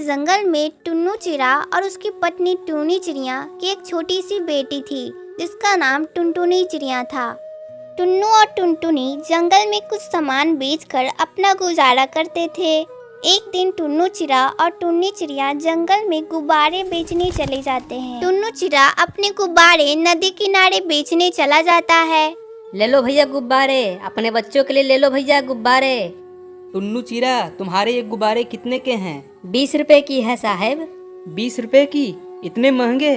जंगल में टुन्नू चिड़ा और उसकी पत्नी टूनी चिड़िया की एक छोटी सी बेटी थी जिसका नाम टुनटुनी चिड़िया था। टुन्नू और टुनटुनी जंगल में कुछ सामान बेचकर अपना गुजारा करते थे। एक दिन टुन्नू चिड़ा और टुन्नी चिड़िया जंगल में गुब्बारे बेचने चले जाते हैं। टुन्नू चिड़ा अपने गुब्बारे नदी किनारे बेचने चला जाता है। ले लो भैया गुब्बारे, अपने बच्चों के लिए ले लो भैया गुब्बारे। टुन्नू चिड़ा, तुम्हारे ये गुब्बारे कितने के हैं? 20 रुपए की है साहब। 20 रुपए की? इतने महंगे?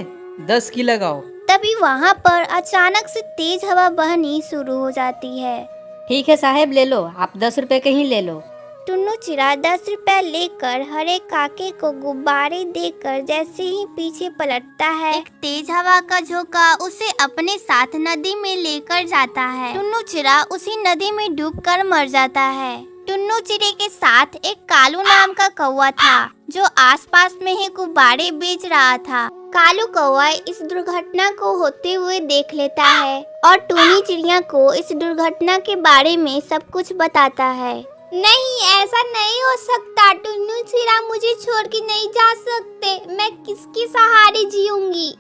10 की लगाओ। तभी वहाँ पर अचानक से तेज हवा बहनी शुरू हो जाती है। ठीक है साहब, ले लो, आप 10 रुपए के ही ले लो। टुन्नू चिड़ा 10 रुपए लेकर हरे काके को गुब्बारे देकर जैसे ही पीछे पलटता है, एक तेज हवा का झोंका उसे अपने साथ नदी में लेकर जाता है। टुन्नू चिड़ा उसी नदी में डूबकर मर जाता है। टुन्नू चिड़े के साथ एक कालू नाम का कौवा था जो आसपास में ही गुब्बारे बेच रहा था। कालू कौवा इस दुर्घटना को होते हुए देख लेता है और टूनी चिड़िया को इस दुर्घटना के बारे में सब कुछ बताता है। नहीं, ऐसा नहीं हो सकता। टुन्नू चिड़ा मुझे छोड़ के नहीं जा सकते। मैं किसके सहारे जीऊंगी?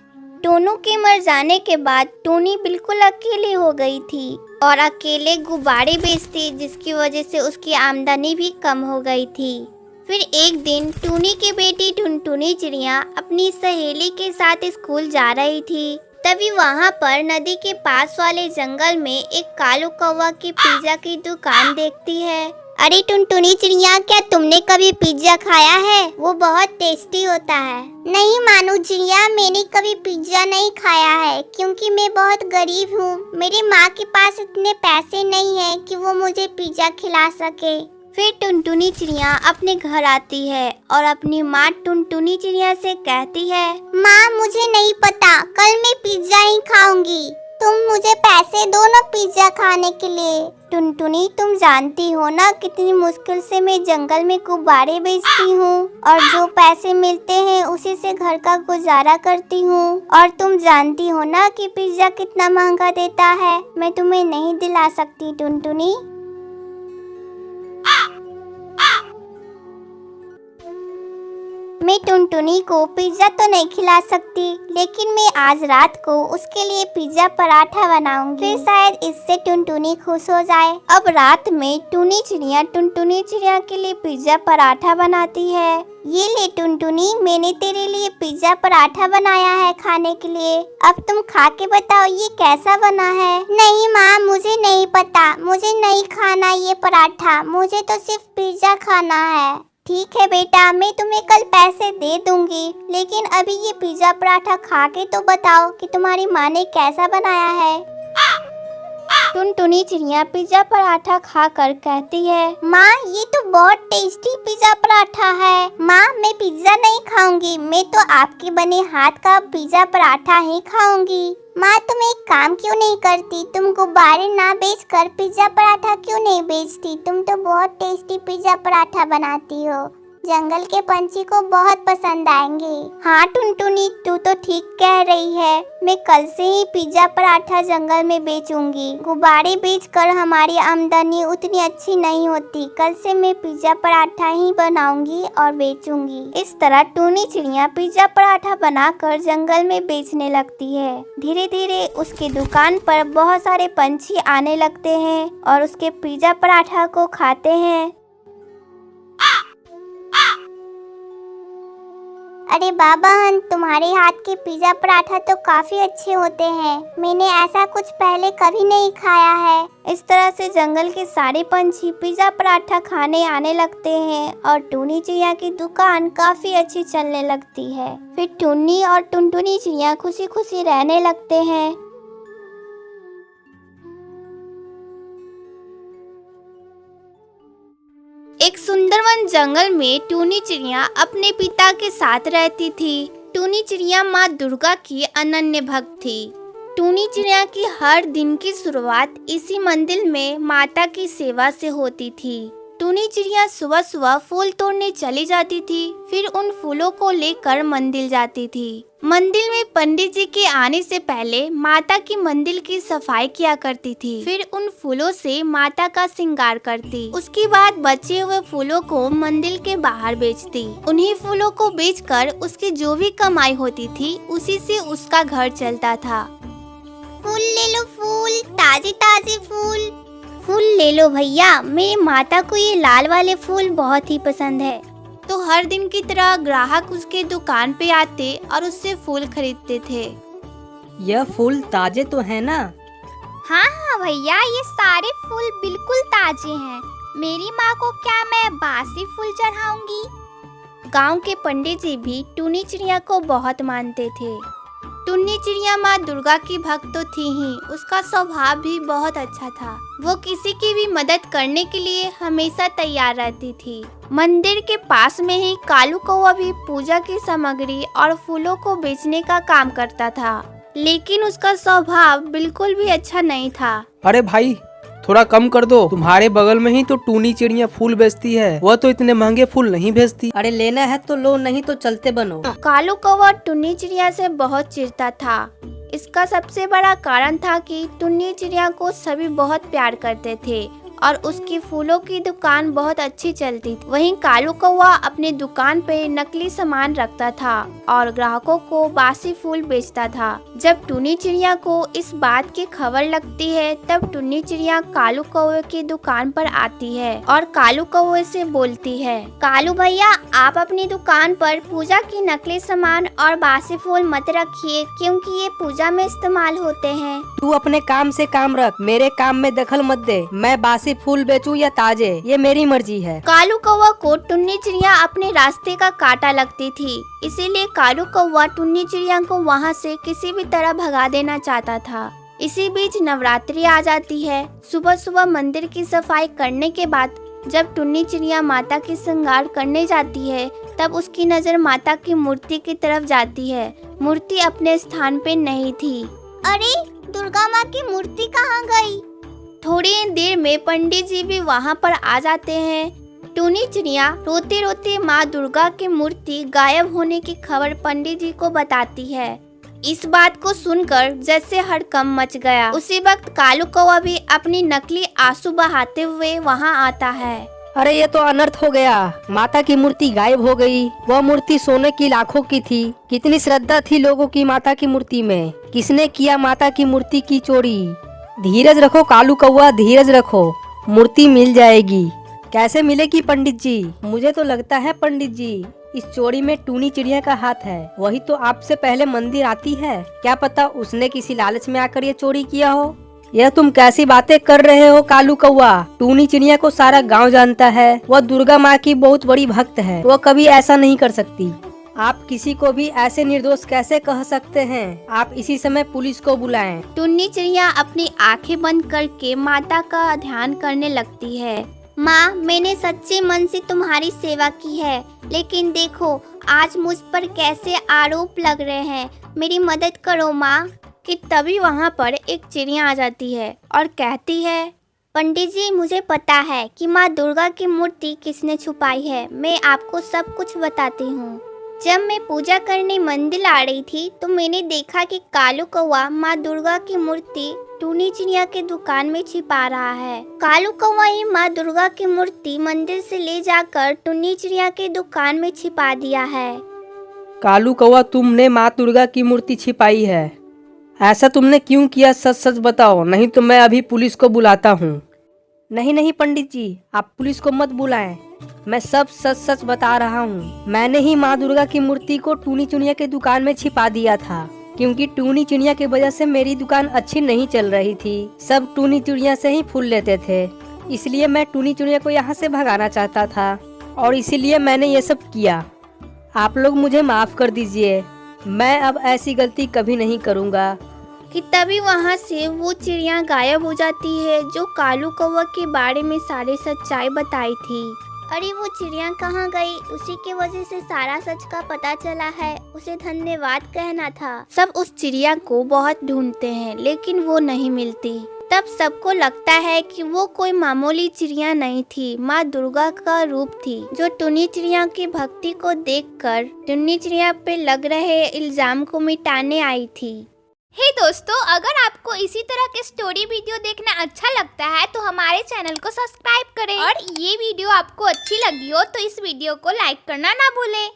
टोनू के मर जाने के बाद टूनी बिल्कुल अकेली हो गई थी और अकेले गुब्बारे बेचती, जिसकी वजह से उसकी आमदनी भी कम हो गई थी। फिर एक दिन टूनी की बेटी टुनटुनी चिड़िया अपनी सहेली के साथ स्कूल जा रही थी। तभी वहाँ पर नदी के पास वाले जंगल में एक कालू कौवा की पिज्जा की दुकान देखती है। अरे टुनटुनी चिड़िया, क्या तुमने कभी पिज्जा खाया है? वो बहुत टेस्टी होता है। नहीं मानू चिड़िया, मैंने कभी पिज्जा नहीं खाया है क्योंकि मैं बहुत गरीब हूँ। मेरी माँ के पास इतने पैसे नहीं है कि वो मुझे पिज्जा खिला सके। फिर टुनटुनी चिड़िया अपने घर आती है और अपनी माँ टुनटुनी चिड़िया से कहती है, माँ मुझे नहीं पता, कल मैं पिज्जा ही खाऊंगी। तुम मुझे पैसे दो ना पिज्जा खाने के लिए। टुनटुनी, तुम जानती हो ना कितनी मुश्किल से मैं जंगल में गुब्बारे बेचती हूँ और जो पैसे मिलते हैं उसी से घर का गुजारा करती हूँ। और तुम जानती हो ना कि पिज्जा कितना महंगा देता है। मैं तुम्हें नहीं दिला सकती टुनटुनी। मैं टुनटुनी को पिज्जा तो नहीं खिला सकती, लेकिन मैं आज रात को उसके लिए पिज्जा पराठा बनाऊंगी। फिर शायद इससे टुनटुनी खुश हो जाए। अब रात में टूनी चिड़िया टुनटुनी चिड़िया के लिए पिज्जा पराठा बनाती है। ये ले टुनटुनी, मैंने तेरे लिए पिज्जा पराठा बनाया है खाने के लिए। अब तुम खा के बताओ ये कैसा बना है। नहीं माँ, मुझे नहीं पता, मुझे नहीं खाना ये पराठा, मुझे तो सिर्फ पिज्जा खाना है। ठीक है बेटा, मैं तुम्हें कल पैसे दे दूंगी, लेकिन अभी ये पिज्जा पराठा खा के तो बताओ कि तुम्हारी माँ ने कैसा बनाया है। टुनटुनी चिड़िया पिज्जा पराठा खाकर कहती है, माँ ये तो बहुत टेस्टी पिज्जा पराठा है। माँ मैं पिज्जा नहीं खाऊंगी, मैं तो आपके बने हाथ का पिज्जा पराठा ही खाऊंगी। माँ तुम एक काम क्यों नहीं करती? तुम गुब्बारे ना बेचकर पिज्जा पराठा क्यों नहीं बेचती? तुम तो बहुत टेस्टी पिज्जा पराठा बनाती हो, जंगल के पंछी को बहुत पसंद आएंगे। हाँ टुनटुनी, तू तो ठीक कह रही है। मैं कल से ही पिज्जा पराठा जंगल में बेचूंगी। गुब्बारे बेचकर हमारी आमदनी उतनी अच्छी नहीं होती। कल से मैं पिज्जा पराठा ही बनाऊंगी और बेचूंगी। इस तरह टूनी चिड़िया पिज्जा पराठा बनाकर जंगल में बेचने लगती है। धीरे धीरे उसकी दुकान पर बहुत सारे पंछी आने लगते हैं और उसके पिज्जा पराठा को खाते हैं। अरे बाबा हन, तुम्हारे हाथ के पिज्जा पराठा तो काफी अच्छे होते हैं। मैंने ऐसा कुछ पहले कभी नहीं खाया है। इस तरह से जंगल के सारे पंछी पिज्जा पराठा खाने आने लगते हैं और टूनी चिड़िया की दुकान काफी अच्छी चलने लगती है। फिर टूनी और टुनटुनी चिड़िया खुशी खुशी रहने लगते हैं। एक सुंदर वन जंगल में टूनी चिड़िया अपने पिता के साथ रहती थी। टूनी चिड़िया माँ दुर्गा की अनन्य भक्त थी। टूनी चिड़िया की हर दिन की शुरुआत इसी मंदिर में माता की सेवा से होती थी। टूनी चिड़िया सुबह सुबह फूल तोड़ने चली जाती थी, फिर उन फूलों को लेकर मंदिर जाती थी। मंदिर में पंडित जी के आने से पहले माता की मंदिर की सफाई किया करती थी, फिर उन फूलों से माता का श्रृंगार करती। उसके बाद बचे हुए फूलों को मंदिर के बाहर बेचती। उन्हीं फूलों को बेचकर उसकी जो भी कमाई होती थी उसी से उसका घर चलता था। फूल ले लो फूल, ताजे ताजे फूल। फूल ले लो भैया, मेरी माता को ये लाल वाले फूल बहुत ही पसंद है। तो हर दिन की तरह ग्राहक उसके दुकान पे आते और उससे फूल खरीदते थे। यह फूल ताजे तो है ना? हाँ हाँ भैया, ये सारे फूल बिल्कुल ताजे हैं। मेरी माँ को क्या मैं बासी फूल चढ़ाऊंगी? गांव के पंडित जी भी टूनी चिड़िया को बहुत मानते थे। टुन्नी चिड़िया माँ दुर्गा की भक्त तो थी ही, उसका स्वभाव भी बहुत अच्छा था। वो किसी की भी मदद करने के लिए हमेशा तैयार रहती थी। मंदिर के पास में ही कालू कौवा भी पूजा की सामग्री और फूलों को बेचने का काम करता था, लेकिन उसका स्वभाव बिल्कुल भी अच्छा नहीं था। अरे भाई थोड़ा कम कर दो, तुम्हारे बगल में ही तो टूनी चिड़िया फूल बेचती है, वह तो इतने महंगे फूल नहीं बेचती। अरे लेना है तो लो, नहीं तो चलते बनो। कालू कौवा टुन्नी चिड़िया से बहुत चिढ़ता था। इसका सबसे बड़ा कारण था कि टुन्नी चिड़िया को सभी बहुत प्यार करते थे और उसकी फूलों की दुकान बहुत अच्छी चलती थी। वहीं कालू कौवा अपनी दुकान पे नकली सामान रखता था और ग्राहकों को बासी फूल बेचता था। जब टुन्नी चिड़िया को इस बात की खबर लगती है, तब टुन्नी चिड़िया कालू कौवे की दुकान पर आती है और कालू कौवे से बोलती है, कालू भैया आप अपनी दुकान पर पूजा की नकली सामान और बासी फूल मत रखिए, क्योंकि ये पूजा में इस्तेमाल होते हैं। तू अपने काम से काम रख, मेरे काम में दखल मत दे। मैं बासी फूल बेचूं या ताजे, ये मेरी मर्जी है। कालू कौवा को टुन्नी चिड़िया अपने रास्ते का कांटा लगती थी, इसीलिए कालू कौवा टुन्नी चिड़िया को वहाँ से किसी भी तरह भगा देना चाहता था। इसी बीच नवरात्रि आ जाती है। सुबह सुबह मंदिर की सफाई करने के बाद जब टुन्नी चिड़िया माता की श्रृंगार करने जाती है, तब उसकी नजर माता की मूर्ति की तरफ जाती है। मूर्ति अपने स्थान पे नहीं थी। अरे दुर्गा माँ की मूर्ति कहाँ गई? थोड़ी देर में पंडित जी भी वहाँ पर आ जाते हैं। टूनी चिड़िया रोते रोते माँ दुर्गा की मूर्ति गायब होने की खबर पंडित जी को बताती है। इस बात को सुनकर जैसे हड़कंप मच गया। उसी वक्त कालू कौवा भी अपनी नकली आंसू बहाते हुए वहाँ आता है। अरे ये तो अनर्थ हो गया, माता की मूर्ति गायब हो गई। वह मूर्ति सोने की लाखों की थी। कितनी श्रद्धा थी लोगों की माता की मूर्ति में। किसने किया माता की मूर्ति की चोरी? धीरज रखो कालू कौवा, धीरज रखो, मूर्ति मिल जाएगी। कैसे मिलेगी पंडित जी? मुझे तो लगता है पंडित जी इस चोरी में टूनी चिड़िया का हाथ है। वही तो आपसे पहले मंदिर आती है, क्या पता उसने किसी लालच में आकर ये चोरी किया हो। यह तुम कैसी बातें कर रहे हो कालू कौवा? टूनी चिड़िया को सारा गांव जानता है, वह दुर्गा माँ की बहुत बड़ी भक्त है, वह कभी ऐसा नहीं कर सकती। आप किसी को भी ऐसे निर्दोष कैसे कह सकते हैं? आप इसी समय पुलिस को बुलाएं। टुन्नी चिड़िया अपनी आंखें बंद करके माता का ध्यान करने लगती है। माँ, मैंने सच्चे मन से तुम्हारी सेवा की है, लेकिन देखो आज मुझ पर कैसे आरोप लग रहे हैं। मेरी मदद करो माँ। कि तभी वहाँ पर एक चिड़िया आ जाती है और कहती है, पंडित जी मुझे पता है कि माँ दुर्गा की मूर्ति किसने छुपाई है। मैं आपको सब कुछ बताती हूँ। जब मैं पूजा करने मंदिर आ रही थी तो मैंने देखा कि कालू कौवा माँ दुर्गा की मूर्ति टूनी चिड़िया के दुकान में छिपा रहा है। कालू कौवा ही माँ दुर्गा की मूर्ति मंदिर से ले जाकर टूनी चिड़िया के दुकान में छिपा दिया है। कालू कौवा, तुमने माँ दुर्गा की मूर्ति छिपाई है, ऐसा तुमने क्यों किया? सच सच बताओ, नहीं तो मैं अभी पुलिस को बुलाता हूँ। नहीं नहीं पंडित जी, आप पुलिस को मत बुलाएं, मैं सब सच सच बता रहा हूँ। मैंने ही माँ दुर्गा की मूर्ति को टूनी चिड़िया के दुकान में छिपा दिया था, क्योंकि टूनी चिड़िया की वजह से मेरी दुकान अच्छी नहीं चल रही थी। सब टूनी चिड़िया से ही फूल लेते थे, इसलिए मैं टूनी चिड़िया को यहाँ से भगाना चाहता था और इसीलिए मैंने ये सब किया। आप लोग मुझे माफ कर दीजिए, मैं अब ऐसी गलती कभी नहीं करूँगा। कि तभी वहाँ से वो चिड़िया गायब हो जाती है जो कालू कौवा के बारे में सारी सच्चाई बताई थी। अरे वो चिड़िया कहाँ गई? उसी की वजह से सारा सच का पता चला है। उसे धन्यवाद कहना था। सब उस चिड़िया को बहुत ढूंढते हैं लेकिन वो नहीं मिलती। तब सबको लगता है कि वो कोई मामूली चिड़िया नहीं थी, माँ दुर्गा का रूप थी, जो टुनी चिड़िया की भक्ति को देखकर टुनी चिड़िया पे लग रहे इल्जाम को मिटाने आई थी। हे दोस्तों, अगर आपको इसी तरह के स्टोरी वीडियो देखना अच्छा लगता है तो हमारे चैनल को सब्सक्राइब करें और ये वीडियो आपको अच्छी लगी हो तो इस वीडियो को लाइक करना ना भूलें।